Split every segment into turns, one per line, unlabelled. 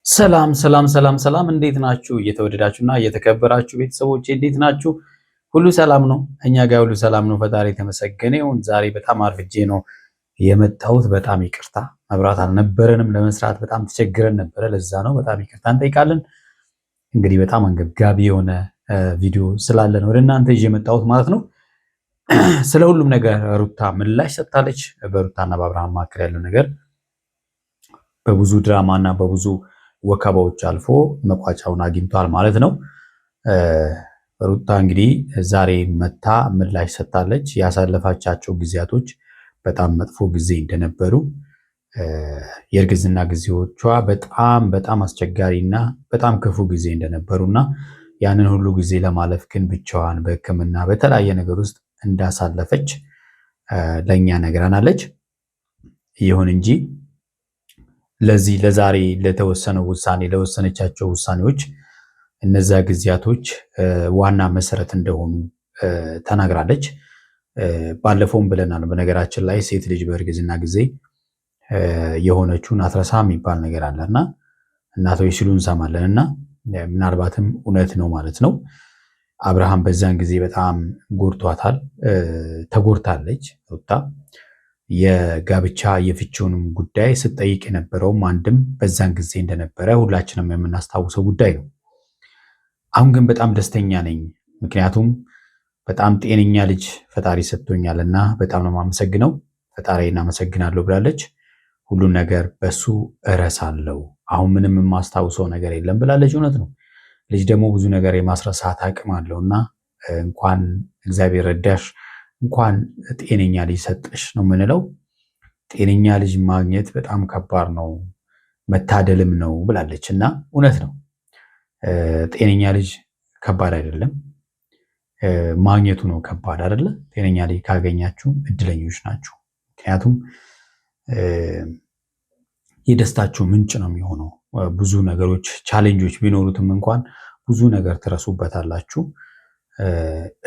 ሰላም ሰላም ሰላም ሰላም፣ እንዴት ናችሁ? እየተወደዳችሁና እየተከበራችሁ ቤተሰቦቼ እንዴት ናችሁ? ሁሉ ሰላም ነው? እኛ ጋር ሁሉ ሰላም ነው። ፈጣሪ የተመሰገነ ይሁን። ዛሬ በጣም አርፍጄ ነው የመጣሁት። በጣም ይቅርታ፣ መብራት አልነበረንም ለመስራት በጣም ተቸግረን ነበረ። ለዛ ነው በጣም ይቅርታ እንጠይቃለን። እንግዲህ በጣም አንገብጋቢ የሆነ ቪዲዮ ስላለን ወደ እናንተ ይዤ የመጣሁት ማለት ነው። ስለ ሁሉም ነገር ሩታ ምላሽ ሰጥታለች። በሩታና በአብርሃም መካከል ያለው ነገር በብዙ ድራማና በብዙ ወከባዎች አልፎ መቋጫውን አግኝቷል ማለት ነው። ሩታ እንግዲህ ዛሬ መታ ምላሽ ሰጥታለች። ያሳለፋቻቸው ጊዜያቶች በጣም መጥፎ ጊዜ እንደነበሩ፣ የእርግዝና ጊዜዎቿ በጣም በጣም አስቸጋሪና በጣም ክፉ ጊዜ እንደነበሩና ያንን ሁሉ ጊዜ ለማለፍ ግን ብቻዋን በሕክምና በተለያየ ነገር ውስጥ እንዳሳለፈች ለኛ ነግራናለች። ይሁን እንጂ ለዚህ ለዛሬ ለተወሰነው ውሳኔ ለወሰነቻቸው ውሳኔዎች እነዛ ጊዜያቶች ዋና መሰረት እንደሆኑ ተናግራለች። ባለፈውም ብለናል። በነገራችን ላይ ሴት ልጅ በእርግዝና ጊዜ የሆነችውን አትረሳ የሚባል ነገር አለና እናቶች ሲሉ እንሰማለን እና ምናልባትም እውነት ነው ማለት ነው። አብርሃም በዛን ጊዜ በጣም ጎድቷታል፣ ተጎድታለች ሩታ። የጋብቻ የፍቺውንም ጉዳይ ስትጠይቅ የነበረውም አንድም በዛን ጊዜ እንደነበረ ሁላችንም የምናስታውሰው ጉዳይ ነው። አሁን ግን በጣም ደስተኛ ነኝ፣ ምክንያቱም በጣም ጤነኛ ልጅ ፈጣሪ ሰጥቶኛልና በጣም ነው የማመሰግነው፣ ፈጣሪን አመሰግናለሁ ብላለች። ሁሉን ነገር በሱ እረሳለሁ፣ አሁን ምንም የማስታውሰው ነገር የለም ብላለች። እውነት ነው። ልጅ ደግሞ ብዙ ነገር የማስረሳት አቅም አለውና እንኳን እግዚአብሔር ረዳሽ፣ እንኳን ጤነኛ ልጅ ሰጠሽ ነው የምንለው። ጤነኛ ልጅ ማግኘት በጣም ከባድ ነው፣ መታደልም ነው ብላለች እና እውነት ነው። ጤነኛ ልጅ ከባድ አይደለም፣ ማግኘቱ ነው ከባድ አይደለ? ጤነኛ ልጅ ካገኛችሁ እድለኞች ናችሁ። ምክንያቱም የደስታችሁ ምንጭ ነው የሚሆነው። ብዙ ነገሮች ቻሌንጆች ቢኖሩትም እንኳን ብዙ ነገር ትረሱበታላችሁ።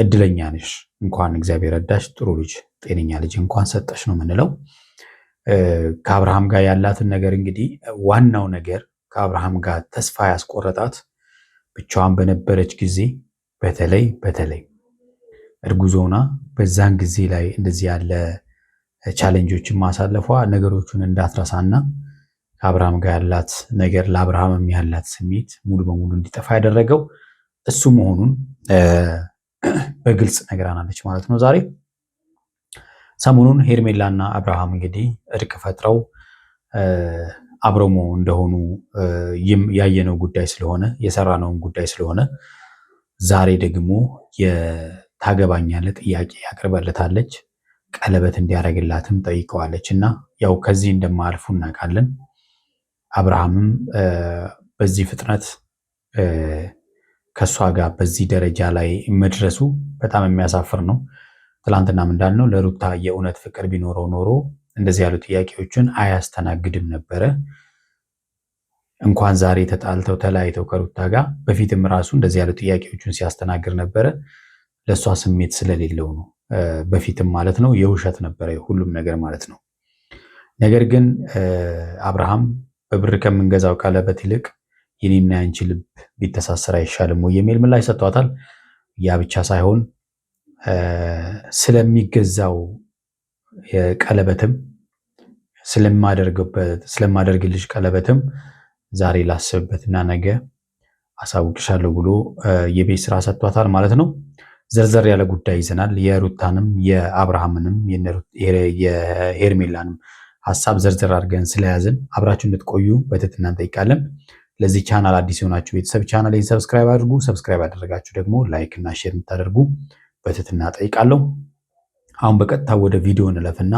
እድለኛ ነሽ፣ እንኳን እግዚአብሔር ረዳሽ፣ ጥሩ ልጅ ጤነኛ ልጅ እንኳን ሰጠሽ ነው የምንለው። ከአብርሃም ጋር ያላትን ነገር እንግዲህ ዋናው ነገር ከአብርሃም ጋር ተስፋ ያስቆረጣት ብቻዋን በነበረች ጊዜ በተለይ እርጉዝ ሆና በዛን ጊዜ ላይ እንደዚህ ያለ ቻሌንጆችን ማሳለፏ ነገሮቹን እንዳትረሳና ከአብርሃም ጋር ያላት ነገር ለአብርሃምም ያላት ስሜት ሙሉ በሙሉ እንዲጠፋ ያደረገው እሱ መሆኑን በግልጽ ነግራናለች ማለት ነው። ዛሬ ሰሞኑን ሄርሜላና አብርሃም እንግዲህ እርቅ ፈጥረው አብረሞ እንደሆኑ ያየነው ጉዳይ ስለሆነ የሰራነውን ጉዳይ ስለሆነ ዛሬ ደግሞ የታገባኛለህ ጥያቄ ያቀርበለታለች። ቀለበት እንዲያደርግላትም ጠይቀዋለች እና ያው ከዚህ እንደማያልፉ እናውቃለን። አብርሃምም በዚህ ፍጥነት ከእሷ ጋር በዚህ ደረጃ ላይ መድረሱ በጣም የሚያሳፍር ነው። ትላንትናም እንዳልነው ለሩታ የእውነት ፍቅር ቢኖረው ኖሮ እንደዚህ ያሉ ጥያቄዎችን አያስተናግድም ነበረ። እንኳን ዛሬ ተጣልተው ተለያይተው ከሩታ ጋር በፊትም ራሱ እንደዚህ ያሉ ጥያቄዎችን ሲያስተናግድ ነበረ። ለእሷ ስሜት ስለሌለው ነው። በፊትም ማለት ነው የውሸት ነበረ ሁሉም ነገር ማለት ነው። ነገር ግን አብርሃም በብር ከምንገዛው ቀለበት ይልቅ የኔና ያንቺ ልብ ቢተሳሰር አይሻልም ወይ የሚል ምላሽ ሰጥቷታል። ያ ብቻ ሳይሆን ስለሚገዛው ቀለበትም ስለማደርግልሽ ቀለበትም ዛሬ ላስብበትና ነገ አሳውቅሻለሁ ብሎ የቤት ስራ ሰጥቷታል ማለት ነው። ዘርዘር ያለ ጉዳይ ይዘናል። የሩታንም የአብርሃምንም የሄርሜላንም ሀሳብ ዘርዘር አድርገን ስለያዝን አብራችሁ እንድትቆዩ በትህትና እንጠይቃለን። ለዚህ ቻናል አዲስ የሆናችሁ ቤተሰብ ቻናሌን ሰብስክራይብ አድርጉ። ሰብስክራይብ ያደረጋችሁ ደግሞ ላይክ እና ሼር የምታደርጉ በትህትና ጠይቃለሁ። አሁን በቀጥታ ወደ ቪዲዮ እንለፍና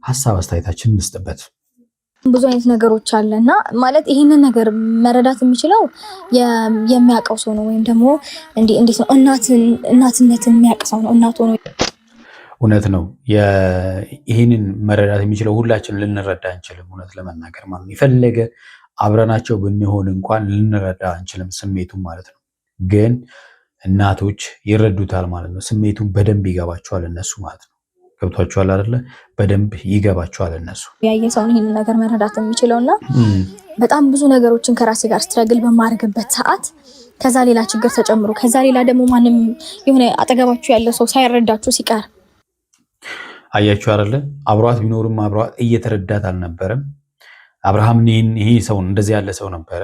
ሀሳብ አስተያየታችን እንስጥበት።
ብዙ አይነት ነገሮች አለና ማለት ይሄንን ነገር መረዳት የሚችለው የሚያውቀው ሰው ነው፣ ወይም ደግሞ እንዴት ነው እናትነትን የሚያውቅ ሰው ነው። እናት ሆኖ
እውነት ነው። ይህንን መረዳት የሚችለው ሁላችን ልንረዳ አንችልም። እውነት ለመናገር ማለት የፈለገ አብረናቸው ብንሆን እንኳን ልንረዳ አንችልም ስሜቱን ማለት ነው። ግን እናቶች ይረዱታል ማለት ነው። ስሜቱን በደንብ ይገባቸዋል እነሱ ማለት ነው። ገብቷቸዋል አይደለ? በደንብ ይገባቸዋል እነሱ
ያየ ሰውን ይህን ነገር መረዳት የሚችለውና በጣም ብዙ ነገሮችን ከራሴ ጋር ስትረግል በማድረግበት ሰዓት ከዛ ሌላ ችግር ተጨምሮ ከዛ ሌላ ደግሞ ማንም የሆነ አጠገባችሁ ያለ ሰው ሳይረዳችሁ ሲቀር
አያችሁ አይደለ? አብሯት ቢኖርም አብሯት እየተረዳት አልነበረም። አብርሃም ይሄ ሰው እንደዚህ ያለ ሰው ነበረ።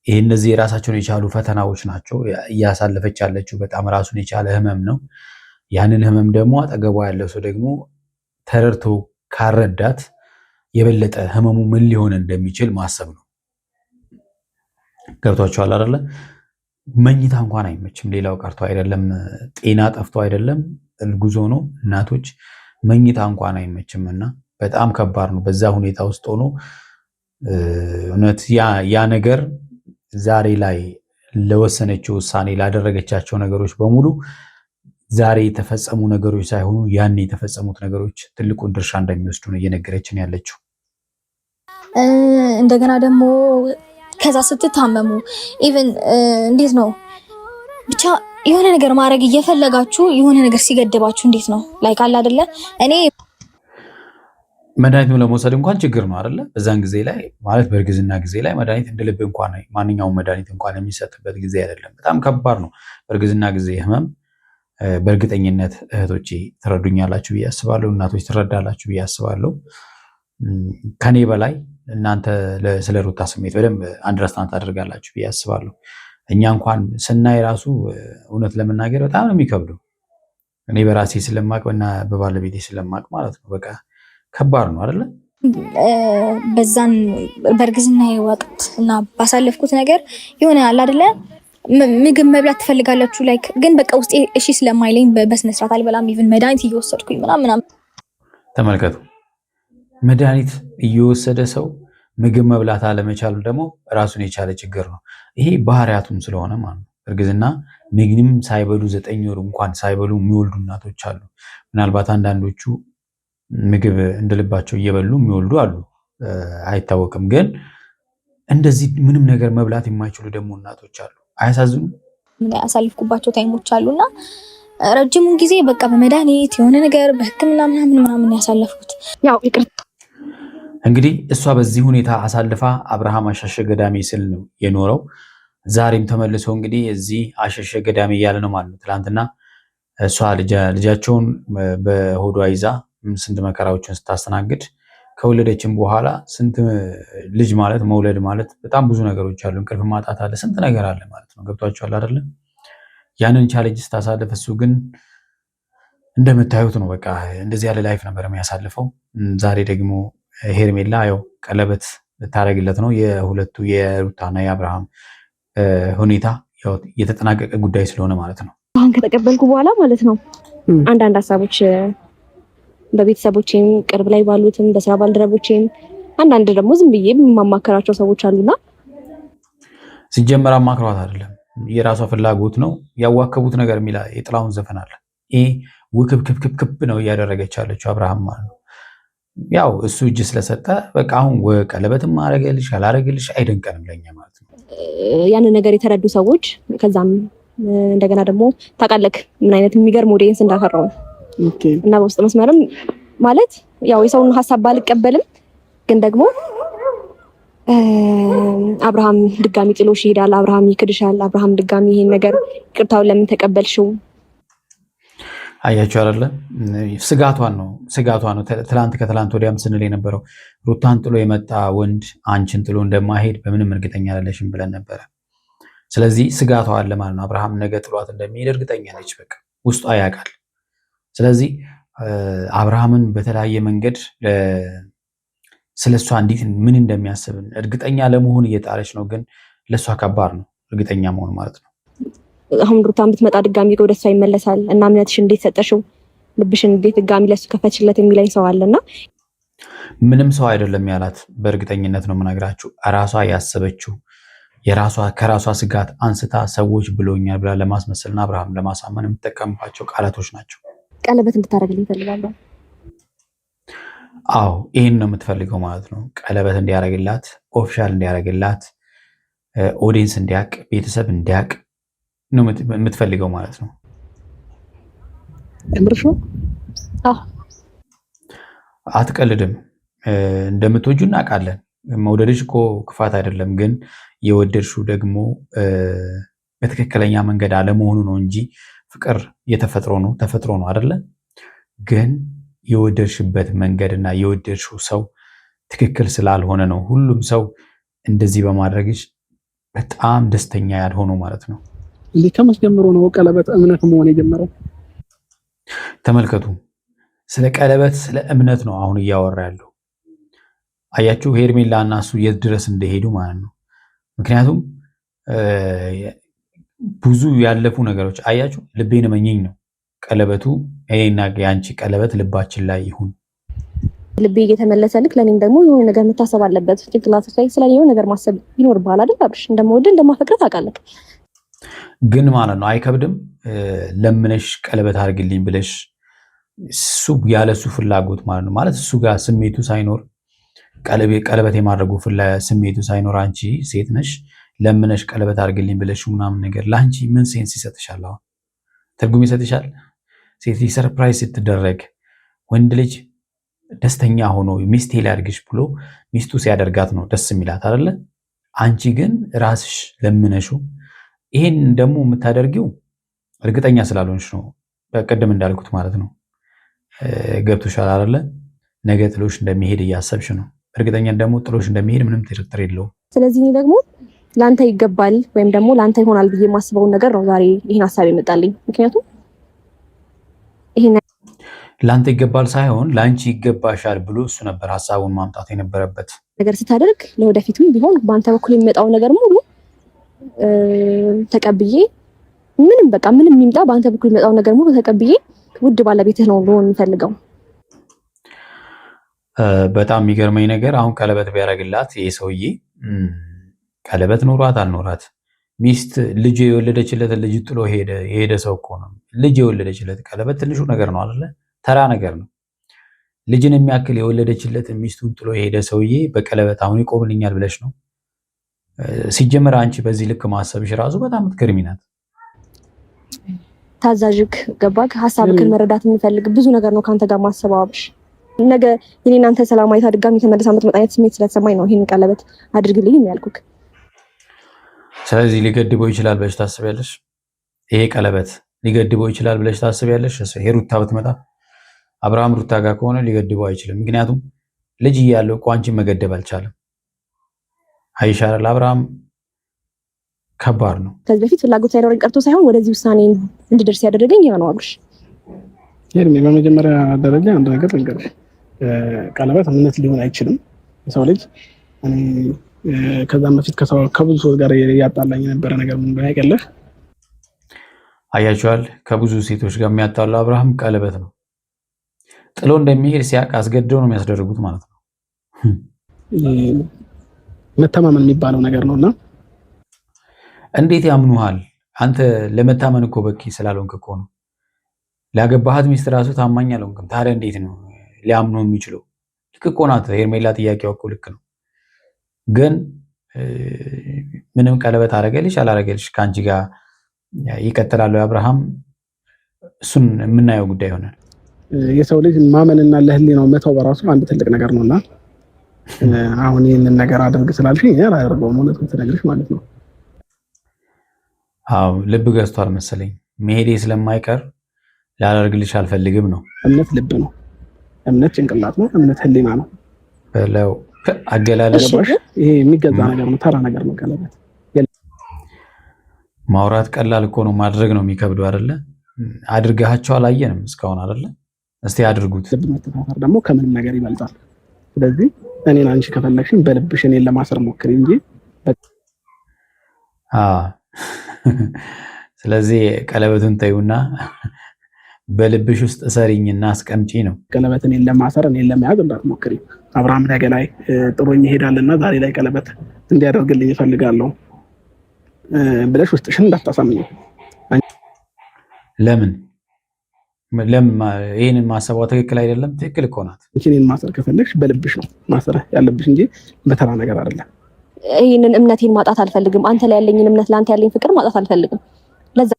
ይሄ እነዚህ የራሳቸውን የቻሉ ፈተናዎች ናቸው። እያሳለፈች ያለችው በጣም ራሱን የቻለ ህመም ነው። ያንን ህመም ደግሞ አጠገቧ ያለው ሰው ደግሞ ተረድቶ ካረዳት የበለጠ ህመሙ ምን ሊሆን እንደሚችል ማሰብ ነው። ገብቷቸዋል አይደለ? መኝታ እንኳን አይመችም። ሌላው ቀርቶ አይደለም ጤና ጠፍቶ አይደለም ጉዞ ነው እናቶች መኝታ እንኳን አይመችም እና በጣም ከባድ ነው። በዛ ሁኔታ ውስጥ ሆኖ እውነት ያ ነገር ዛሬ ላይ ለወሰነችው ውሳኔ ላደረገቻቸው ነገሮች በሙሉ ዛሬ የተፈጸሙ ነገሮች ሳይሆኑ ያን የተፈጸሙት ነገሮች ትልቁን ድርሻ እንደሚወስዱ ነው እየነገረችን ያለችው።
እንደገና ደግሞ ከዛ ስትታመሙ ኢቭን እንዴት ነው ብቻ የሆነ ነገር ማድረግ እየፈለጋችሁ የሆነ ነገር ሲገድባችሁ እንዴት ነው ላይክ አለ አይደለ? እኔ
መድኃኒቱን ለመውሰድ እንኳን ችግር ነው አይደለ? በዛን ጊዜ ላይ ማለት በእርግዝና ጊዜ ላይ መድኃኒት እንደ ልብ እንኳን ማንኛውም መድኃኒት እንኳን የሚሰጥበት ጊዜ አይደለም። በጣም ከባድ ነው በእርግዝና ጊዜ ህመም። በእርግጠኝነት እህቶቼ ትረዱኛላችሁ ብዬ አስባለሁ። እናቶች ትረዳላችሁ ብዬ አስባለሁ። ከኔ በላይ እናንተ ስለ ሩታ ስሜት በደንብ አንደርስታንድ ታደርጋላችሁ ብዬ አስባለሁ። እኛ እንኳን ስናይ ራሱ እውነት ለመናገር በጣም ነው የሚከብደው። እኔ በራሴ ስለማቅ እና በባለቤቴ ስለማቅ ማለት ነው። በቃ ከባድ ነው አይደለ?
በዛን በእርግዝና ወቅት እና ባሳለፍኩት ነገር የሆነ አለ አይደለ? ምግብ መብላት ትፈልጋላችሁ ላይክ ግን በቃ ውስጤ እሺ ስለማይለኝ በስነ ስርዓት አልበላም። ኢቭን መድኃኒት እየወሰድኩኝ ምናምን
ተመልከቱ። መድኃኒት እየወሰደ ሰው ምግብ መብላት አለመቻሉ ደግሞ ራሱን የቻለ ችግር ነው። ይሄ ባህሪያቱም ስለሆነ ማለት ነው። እርግዝና ምግብም ሳይበሉ 9 ወር እንኳን ሳይበሉ የሚወልዱ እናቶች አሉ። ምናልባት አንዳንዶቹ ምግብ እንደልባቸው እየበሉ የሚወልዱ አሉ፣ አይታወቅም። ግን እንደዚህ ምንም ነገር መብላት የማይችሉ ደግሞ እናቶች አሉ። አያሳዝኑ?
ያሳልፍኩባቸው ታይሞች አሉና ረጅሙን ጊዜ በቃ በመድኃኒት የሆነ ነገር በሕክምና ምናምን ያሳለፍኩት ያው ይቅርታ
እንግዲህ እሷ በዚህ ሁኔታ አሳልፋ አብርሃም አሸሸ ገዳሜ ስል ነው የኖረው። ዛሬም ተመልሶ እንግዲህ እዚህ አሸሸ ገዳሜ እያለ ነው ማለት ነው። ትናንትና እሷ ልጃቸውን በሆዷ ይዛ ስንት መከራዎችን ስታስተናግድ ከወለደችም በኋላ ስንት ልጅ ማለት መውለድ ማለት በጣም ብዙ ነገሮች አሉ። እንቅልፍ ማጣት አለ፣ ስንት ነገር አለ ማለት ነው። ገብቷችኋል አይደለ? ያንን ቻሌንጅ ስታሳልፍ እሱ ግን እንደምታዩት ነው። በቃ እንደዚህ ያለ ላይፍ ነበር የሚያሳልፈው። ዛሬ ደግሞ ሄርሜላ ያው ቀለበት ልታደርግለት ነው። የሁለቱ የሩታና የአብርሃም ሁኔታ ያው የተጠናቀቀ ጉዳይ ስለሆነ ማለት ነው።
አሁን ከተቀበልኩ በኋላ ማለት ነው አንዳንድ ሀሳቦች በቤተሰቦቼም ቅርብ ላይ ባሉትም በስራ ባልደረቦቼም አንዳንድ ደግሞ ዝም ብዬ የማማከራቸው ሰዎች አሉና
ሲጀመር አማክሯት አይደለም የራሷ ፍላጎት ነው። ያዋከቡት ነገር የሚላ የጥላውን ዘፈን አለ። ይሄ ውክብክብክብ ነው እያደረገች ያለችው አብርሃም ማለት ነው። ያው እሱ እጅ ስለሰጠ በቃ አሁን ቀለበትም አረገልሽ አላረገልሽ አይደንቀንም ለኛ ማለት ነው።
ያንን ነገር የተረዱ ሰዎች ከዛም እንደገና ደግሞ ታውቃለህ ምን አይነት የሚገርም ኦዲየንስ እንዳፈራው እና በውስጥ መስመርም ማለት ያው የሰውን ሀሳብ ባልቀበልም ግን ደግሞ አብርሃም ድጋሚ ጥሎሽ ይሄዳል፣ አብርሃም ይክድሻል፣ አብርሃም ድጋሚ ይሄን ነገር ይቅርታውን ለምን ተቀበልሽው?
አያችሁ አይደለ? ስጋቷን ነው። ከትላንት ወዲያም ስንል የነበረው ሩታን ጥሎ የመጣ ወንድ አንቺን ጥሎ እንደማይሄድ በምንም እርግጠኛ አይደለሽም ብለን ነበረ። ስለዚህ ስጋቷ አለ ማለት ነው። አብርሃም ነገ ጥሏት እንደሚሄድ እርግጠኛ ነች። በቃ ውስጧ ያውቃል። ስለዚህ አብርሃምን በተለያየ መንገድ ስለሷ እንዴት ምን እንደሚያስብ እርግጠኛ ለመሆን እየጣረች ነው። ግን ለሷ ከባድ ነው እርግጠኛ መሆን ማለት ነው።
አሁን ሩታን ብትመጣ ድጋሚ ወደ እሷ ይመለሳል እና እምነትሽ እንዴት ሰጠሽው? ልብሽን እንዴት ድጋሚ ለሱ ከፈችለት የሚለኝ ሰው አለና
ምንም ሰው አይደለም ያላት። በእርግጠኝነት ነው የምነግራችሁ። እራሷ ያሰበችው ከራሷ ስጋት አንስታ ሰዎች ብሎኛል ብላ ለማስመሰልና አብርሃም ለማሳመን የምትጠቀምባቸው ቃላቶች ናቸው።
ቀለበት እንድታደርግልኝ እፈልጋለሁ።
አዎ ይህን ነው የምትፈልገው ማለት ነው። ቀለበት እንዲያደርግላት፣ ኦፊሻል እንዲያደርግላት፣ ኦዲየንስ እንዲያቅ፣ ቤተሰብ እንዲያቅ ነው የምትፈልገው ማለት ነው።
እምርሽ ነው?
አትቀልድም። እንደምትወጁ እናውቃለን። መውደድሽ እኮ ክፋት አይደለም፣ ግን የወደድሽው ደግሞ በትክክለኛ መንገድ አለመሆኑ ነው እንጂ ፍቅር ተፈጥሮ ነው አይደለ? ግን የወደድሽበት መንገድና የወደድሽው ሰው ትክክል ስላልሆነ ነው ሁሉም ሰው እንደዚህ በማድረግሽ በጣም ደስተኛ ያልሆነው ማለት ነው።
እንዴ ከመቼ ጀምሮ ነው ቀለበት እምነት መሆን የጀመረው?
ተመልከቱ። ስለ ቀለበት ስለ እምነት ነው አሁን እያወራ ያለው። አያችሁ ሄርሜላ እና እሱ የት ድረስ እንደሄዱ ማለት ነው። ምክንያቱም ብዙ ያለፉ ነገሮች አያችሁ። ልቤን መኘኝ ነው ቀለበቱ። እኔና የአንቺ ቀለበት ልባችን ላይ ይሁን።
ልቤ እየተመለሰልክ ለኔም ደግሞ የሆነ ነገር መታሰብ አለበት። ጭንቅላት ላይ ስለኔ የሆነ ነገር ማሰብ ይኖርብሃል አይደል? አብርሽ እንደምወድ እንደማፈቅር ታውቃለህ።
ግን ማለት ነው አይከብድም? ለምነሽ ቀለበት አድርግልኝ ብለሽ እሱ ያለሱ ፍላጎት ማለት ነው ማለት እሱ ጋር ስሜቱ ሳይኖር ቀለበት የማድረጉ ስሜቱ ሳይኖር አንቺ ሴት ነሽ ለምነሽ ቀለበት አድርግልኝ ብለሽ ምናምን ነገር ለአንቺ ምን ሴንስ ይሰጥሻል? አሁን ትርጉም ይሰጥሻል? ሴት ልጅ ሰርፕራይዝ ስትደረግ ወንድ ልጅ ደስተኛ ሆኖ ሚስቴ ሊያድርግሽ ብሎ ሚስቱ ሲያደርጋት ነው ደስ የሚላት አይደለ? አንቺ ግን ራስሽ ለምነሹ ይሄን ደግሞ የምታደርጊው እርግጠኛ ስላልሆንሽ ነው። በቀደም እንዳልኩት ማለት ነው። ገብቶሻል አይደለ? ነገ ጥሎሽ እንደሚሄድ እያሰብሽ ነው። እርግጠኛ ደግሞ ጥሎሽ እንደሚሄድ ምንም ጥርጥር የለውም።
ስለዚህ እኔ ደግሞ ላንተ ይገባል ወይም ደግሞ ላንተ ይሆናል ብዬ የማስበውን ነገር ነው ዛሬ ይሄን ሐሳብ የመጣልኝ። ምክንያቱም ይሄን
ላንተ ይገባል ሳይሆን ላንቺ ይገባሻል ብሎ እሱ ነበር ሐሳቡን ማምጣት የነበረበት።
ነገር ስታደርግ ለወደፊቱም ቢሆን በአንተ በኩል የሚመጣው ነገር ሙሉ ተቀብዬ ምንም የሚምጣ በአንተ በኩል የሚመጣው ነገር ሙሉ ተቀብዬ ውድ ባለቤትህ ነው ልሆን የምፈልገው።
በጣም የሚገርመኝ ነገር አሁን ቀለበት ቢያደርግላት ይሄ ሰውዬ ቀለበት ኖሯት አልኖራት ሚስት ልጅ የወለደችለት ልጅ ጥሎ ሄደ ሰው እኮ ነው። ልጅ የወለደችለት ቀለበት ትንሹ ነገር ነው አይደለ? ተራ ነገር ነው። ልጅን የሚያክል የወለደችለት ሚስቱን ጥሎ ሄደ ሰውዬ በቀለበት አሁን ይቆምልኛል ብለሽ ነው? ሲጀመር አንቺ በዚህ ልክ ማሰብሽ ራሱ በጣም ትገርሚ ናት።
ታዛዥክ ገባክ? ሐሳብክን መረዳት የምፈልግ ብዙ ነገር ነው ካንተ ጋር ማሰባው አብሽ። ነገ የኔን አንተ ሰላማዊት ድጋሚ ተመልሳ የምትመጣ አይነት ስሜት ስለተሰማኝ ነው ይሄን ቀለበት አድርግልኝ ያልኩክ።
ስለዚህ ሊገድበው ይችላል ብለሽ ታስቢያለሽ? ይሄ ቀለበት ሊገድበው ይችላል ብለሽ ታስቢያለሽ? ሩታ ብትመጣ አብርሃም ሩታ ጋር ከሆነ ሊገድበው አይችልም። ምክንያቱም ልጅ እያለው እኮ አንቺን መገደብ አልቻለም። አይሻል አብርሃም ከባድ ነው። ከዚህ
በፊት ፍላጎት ሳይኖረኝ ቀርቶ ሳይሆን ወደዚህ ውሳኔ እንድደርስ ያደረገኝ ያ ነው አብርሽ።
ይሄን በመጀመሪያ ደረጃ አንድ ነገር ልንገርሽ፣ ቀለበት እምነት ሊሆን አይችልም። የሰው ልጅ እኔ ከዛም በፊት ከብዙ ሰዎች ጋር ያጣላኝ የነበረ ነገር ምን ባይቀለሽ
አያችኋል። ከብዙ ሴቶች ጋር የሚያጣላው አብርሃም ቀለበት ነው። ጥሎ እንደሚሄድ ሲያቅ አስገድደው ነው የሚያስደርጉት ማለት ነው።
መተማመን የሚባለው ነገር ነውና
እንዴት ያምኑሃል? አንተ ለመታመን እኮ በቂ ስላልሆንክ እኮ ነው። ላገባሃት ሚስት ራሱ ታማኝ አልሆንክም። ታዲያ እንዴት ነው ሊያምኑ የሚችለው? ልክ እኮ ናት ሄርሜላ። ጥያቄው እኮ ልክ ነው። ግን ምንም ቀለበት አረገልሽ አላረገልሽ ከአንቺ ጋር ይቀጥላሉ አብርሃም። እሱን የምናየው ጉዳይ ይሆናል።
የሰው ልጅ ማመንና ለህሊናው መተው በራሱ አንድ ትልቅ ነገር ነውና አሁን ይህንን ነገር አድርግ ስላልሽኝ እኔ አላደርገውም። እውነቱን ትነግርሽ ማለት ነው።
አዎ ልብ ገዝቷል መሰለኝ። መሄዴ ስለማይቀር ላደርግልሽ አልፈልግም ነው።
እምነት ልብ ነው። እምነት ጭንቅላት ነው። እምነት ህሊና ነው።
በለው አገላለሽ
ይሄ የሚገዛ ነገር ነው። ተራ ነገር ነው። ቀለበት
ማውራት ቀላል እኮ ነው። ማድረግ ነው የሚከብደው አይደለ? አድርጋቸው አላየንም እስካሁን አይደለ? እስቲ አድርጉት።
ልብ መተሳሰር ደግሞ ከምንም ነገር ይበልጣል። ስለዚህ እኔን አንቺ ከፈለግሽኝ በልብሽ እኔን ለማሰር ሞክሪ እንጂ
ስለዚህ ቀለበቱን ተይውና በልብሽ ውስጥ እሰሪኝና አስቀምጪ ነው።
ቀለበት እኔን ለማሰር እኔን ለመያዝ እንዳትሞክሪ። አብርሃም ነገ ላይ ጥሎኝ ይሄዳልና ዛሬ ላይ ቀለበት እንዲያደርግልኝ እፈልጋለሁ ብለሽ ውስጥሽን እንዳታሳምኝ።
ለምን ይሄንን ማሰቧ ትክክል አይደለም? ትክክል እኮ ናት።
እኔን ማሰር ከፈለግሽ በልብሽ ነው ማሰር ያለብሽ እንጂ በተራ ነገር አይደለም።
ይሄንን እምነቴን ማጣት አልፈልግም። አንተ ላይ ያለኝን እምነት፣ ለአንተ ያለኝ ፍቅር ማጣት አልፈልግም። ለዛ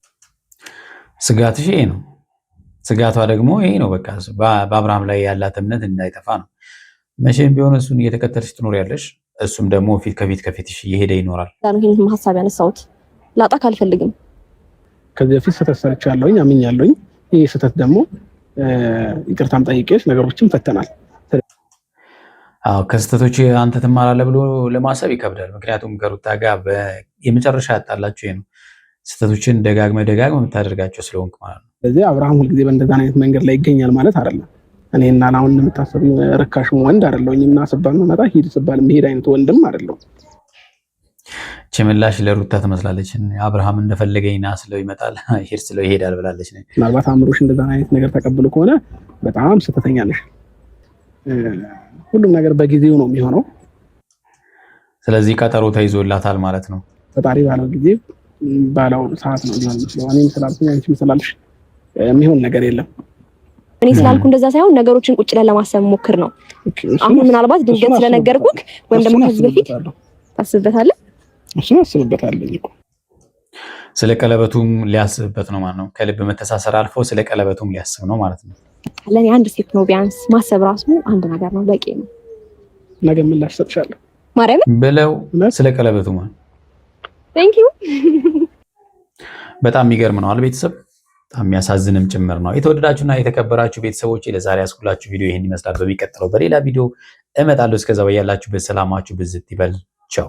ስጋትሽ ይሄ ነው። ስጋቷ ደግሞ ይሄ ነው። በቃ በአብርሃም ላይ ያላት እምነት እንዳይጠፋ ነው። መቼም ቢሆን እሱን እየተከተልሽ ትኖሪያለሽ፣ እሱም ደግሞ ከፊትሽ እየሄደ ይኖራል።
ይህን ሀሳብ ያነሳሁት ላጣ አልፈልግም።
ከዚህ በፊት ስህተት ሰርቻለሁኝ፣ አምኛለሁኝ። ይህ ስህተት ደግሞ ይቅርታም ጠይቄሽ ነገሮችን ፈተናል።
አዎ ከስህተቶች አንተ ትማራለህ ብሎ ለማሰብ ይከብዳል። ምክንያቱም ከሩታ ጋር የመጨረሻ ያጣላችሁ ይሄ ነው። ስህተቶችን ደጋግመህ የምታደርጋቸው ስለሆንክ ማለት ነው። ስለዚህ አብርሃም ሁልጊዜ በእንደዛ አይነት መንገድ ላይ ይገኛል ማለት አይደለም። እኔና አሁን የምታሰብ ርካሽ ወንድ አይደለሁኝ እና ስባል መጣ ሂድ ስባል መሄድ አይነት ወንድም አይደለሁም። ምላሽ ለሩታ ትመስላለች። አብርሃም እንደፈለገኝ ና ስለው ይመጣል፣ ሄድ ስለው ይሄዳል ብላለች። ምናልባት አእምሮሽ እንደዛ አይነት ነገር ተቀብሎ ከሆነ በጣም ስህተተኛ ነሽ። ሁሉም ነገር በጊዜው ነው የሚሆነው። ስለዚህ ቀጠሮ ተይዞላታል ማለት ነው። ፈጣሪ ባለው ጊዜ ባለው ሰዓት ነው ሊሆን የሚችለው። እኔም ስላልኩኝ አንቺም ስላልሽ የሚሆን ነገር የለም።
እኔ ስላልኩ እንደዛ ሳይሆን ነገሮችን ቁጭ ብለን ለማሰብ ሞክር ነው። አሁን ምናልባት ድንገት ስለነገርኩህ ወይም ደግሞ ከዚህ በፊት ታስብበታለህ። እሱን አስብበታለሁ እኮ ስለ ቀለበቱም ሊያስብበት ነው ማለት ነው። ከልብ መተሳሰር አልፎ ስለ ቀለበቱም ሊያስብ ነው ማለት ነው። ለኔ አንድ ስቴፕ ነው ቢያንስ ማሰብ ራሱ አንድ ነገር ነው፣ በቂ ነው። ነገ ምላሽ ሰጥሻለሁ ማርያም
ብለው ስለ ቀለበቱ ማለት
ቴንክ ዩ።
በጣም የሚገርም ነው ቤተሰብ፣ በጣም የሚያሳዝንም ጭምር ነው። የተወደዳችሁና የተከበራችሁ ቤተሰቦች ለዛሬ ያስኩላችሁ ቪዲዮ ይሄን ይመስላል። በሚቀጥለው በሌላ ቪዲዮ እመጣለሁ። እስከዛው ያላችሁበት ሰላማችሁ ብዝት ይበል። ቻው።